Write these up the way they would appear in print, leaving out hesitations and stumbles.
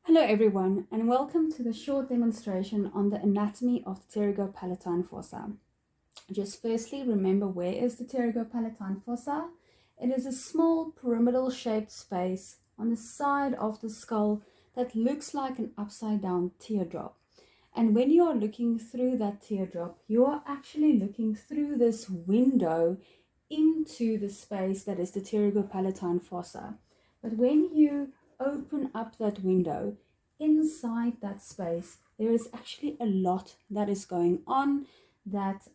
Hello everyone, and welcome to the short demonstration on the anatomy of the Pterygopalatine Fossa. Just firstly, remember, where is the Pterygopalatine Fossa? It is a small pyramidal shaped space on the side of the skull that looks like an upside down teardrop. And when you are looking through that teardrop, you are actually looking through this window into the space that is the Pterygopalatine Fossa. But when you open up that window, inside that space there is actually a lot that is going on, that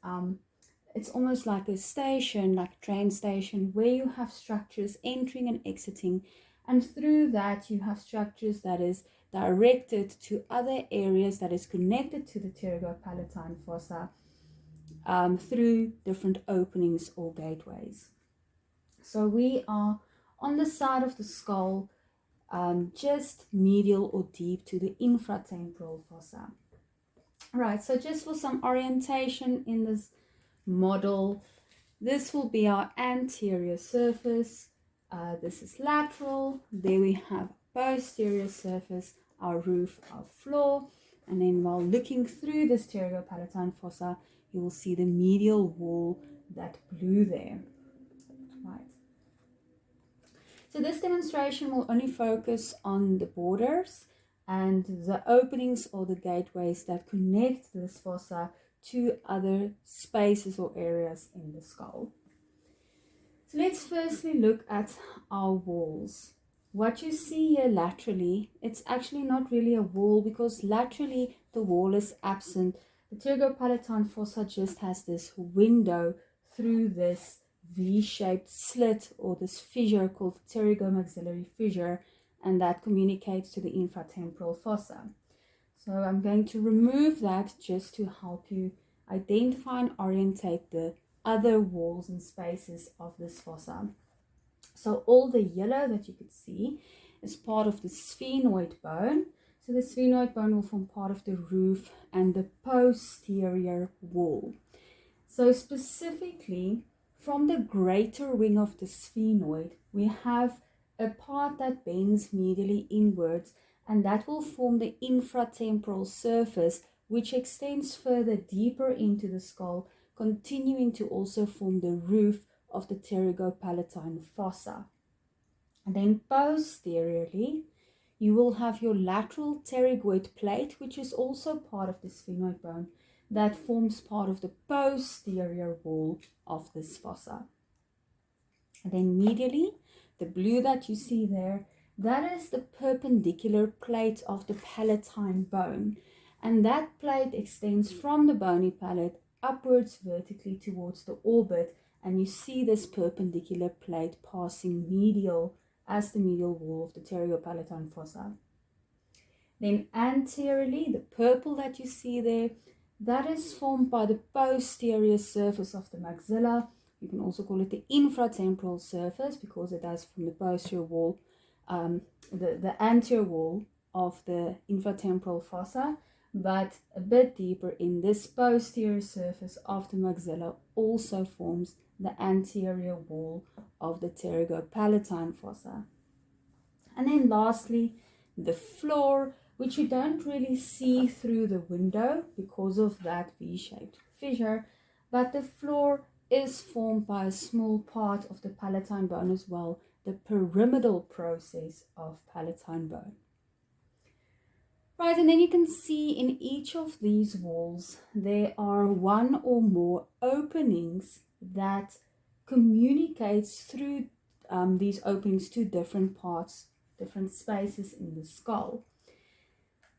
it's almost like a station, like a train station, where you have structures entering and exiting, and through that you have structures that is directed to other areas that is connected to the Pterygopalatine Fossa through different openings or gateways. So we are on the side of the skull, just medial or deep to the infratemporal fossa. Right, so just for some orientation in this model, this will be our anterior surface, this is lateral, there we have posterior surface, our roof, our floor, and then while looking through this Pterygopalatine fossa, you will see the medial wall, that blue there. Right. So this demonstration will only focus on the borders and the openings or the gateways that connect this fossa to other spaces or areas in the skull. So let's firstly look at our walls. What you see here laterally, it's actually not really a wall, because laterally the wall is absent. The Pterygopalatine fossa just has this window through this V-shaped slit or this fissure called the pterygomaxillary fissure, and that communicates to the infratemporal fossa. So I'm going to remove that just to help you identify and orientate the other walls and spaces of this fossa. So all the yellow that you could see is part of the sphenoid bone. So the sphenoid bone will form part of the roof and the posterior wall. So specifically, from the greater wing of the sphenoid, we have a part that bends medially inwards, and that will form the infratemporal surface, which extends further deeper into the skull, continuing to also form the roof of the Pterygopalatine fossa. And then posteriorly, you will have your lateral pterygoid plate, which is also part of the sphenoid bone, that forms part of the posterior wall of this fossa. And then medially, the blue that you see there, that is the perpendicular plate of the palatine bone, and that plate extends from the bony palate upwards vertically towards the orbit, and you see this perpendicular plate passing medial as the medial wall of the Pterygopalatine fossa. Then anteriorly, the purple that you see there, that is formed by the posterior surface of the maxilla. You can also call it the infratemporal surface, because it does from the posterior wall, the anterior wall of the infratemporal fossa, but a bit deeper in this posterior surface of the maxilla also forms the anterior wall of the Pterygopalatine fossa. And then lastly, the floor, which you don't really see through the window because of that V-shaped fissure, but the floor is formed by a small part of the palatine bone as well, the pyramidal process of palatine bone. Right, and then you can see in each of these walls there are one or more openings that communicates through these openings to different parts, different spaces in the skull.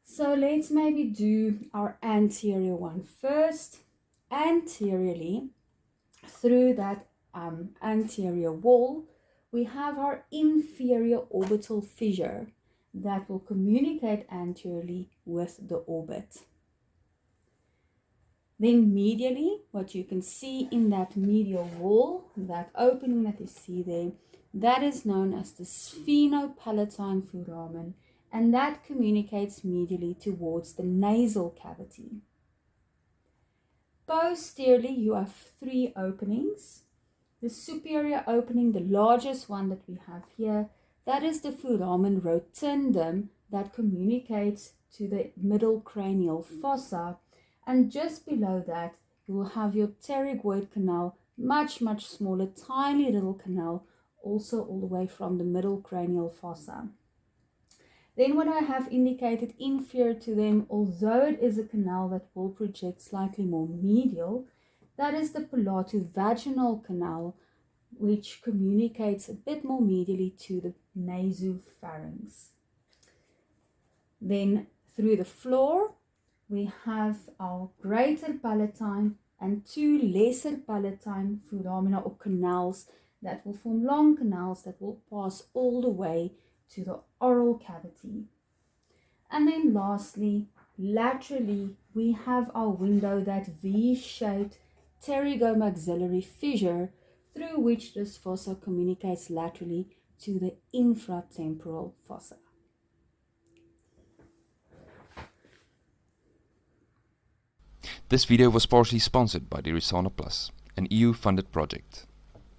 So let's maybe do our anterior one first. Anteriorly, through that anterior wall, we have our inferior orbital fissure that will communicate anteriorly with the orbit. Then medially, what you can see in that medial wall, that opening that you see there, that is known as the sphenopalatine foramen, and that communicates medially towards the nasal cavity. Posteriorly, you have three openings. The superior opening, the largest one that we have here, that is the foramen rotundum, that communicates to the middle cranial fossa, and just below that you will have your pterygoid canal, much smaller, tiny little canal, also all the way from the middle cranial fossa. Then what I have indicated inferior to them, although it is a canal that will project slightly more medial, that is the palato-vaginal canal, which communicates a bit more medially to the nasopharynx. Then through the floor, we have our greater palatine and two lesser palatine foramina or canals that will form long canals that will pass all the way to the oral cavity. And then lastly, laterally, we have our window, that V-shaped pterygomaxillary fissure through which this fossa communicates laterally to the infratemporal fossa. This video was partially sponsored by Dirisana Plus, an EU-funded project.